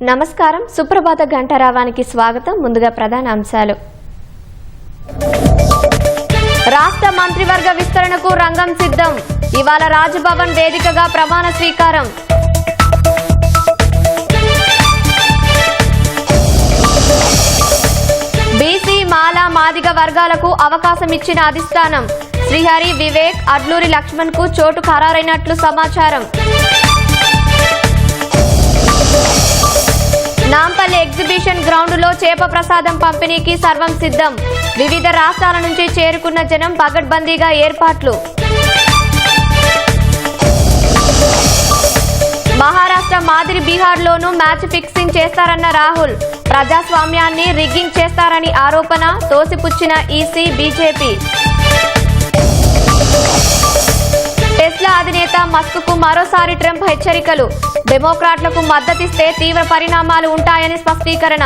నమస్కారం. సుప్రభాత గంటారావానికి స్వాగతం. ముందుగా ప్రధాన అంశాలు. రాష్ట్ర మంత్రివర్గ విస్తరణకు రంగం సిద్ధం. ఇవాళ రాజ్భవన్ వేదికగా ప్రమాణ స్వీకారం. బీసీ, మాల, మాదిగ వర్గాలకు అవకాశం ఇచ్చిన అధిష్టానం. శ్రీహరి, వివేక్, అడ్లూరి లక్ష్మణ్ కు చోటు ఖరారైనట్లు సమాచారం. నాంపల్లి ఎగ్జిబిషన్ గ్రౌండ్ లో చేప ప్రసాదం పంపిణీకి సర్వం సిద్ధం. వివిధ రాష్ట్రాల నుంచి చేరుకున్న జనం పగడ్బందీగా ఏర్పాట్లు. మహారాష్ట్ర మాదిరి బీహార్లోనూ మ్యాచ్ ఫిక్సింగ్ చేస్తారన్న రాహుల్. ప్రజాస్వామ్యాన్ని రిగ్గింగ్ చేస్తారని ఆరోపణ. తోసిపుచ్చిన ఈసీ, బీజేపీ. టెస్లా అధినేత మస్క్ కు మరోసారి ట్రంప్ హెచ్చరికలు. డెమోక్రాట్లకు మద్దతిస్తే తీవ్ర పరిణామాలు ఉంటాయని స్పష్టీకరణ.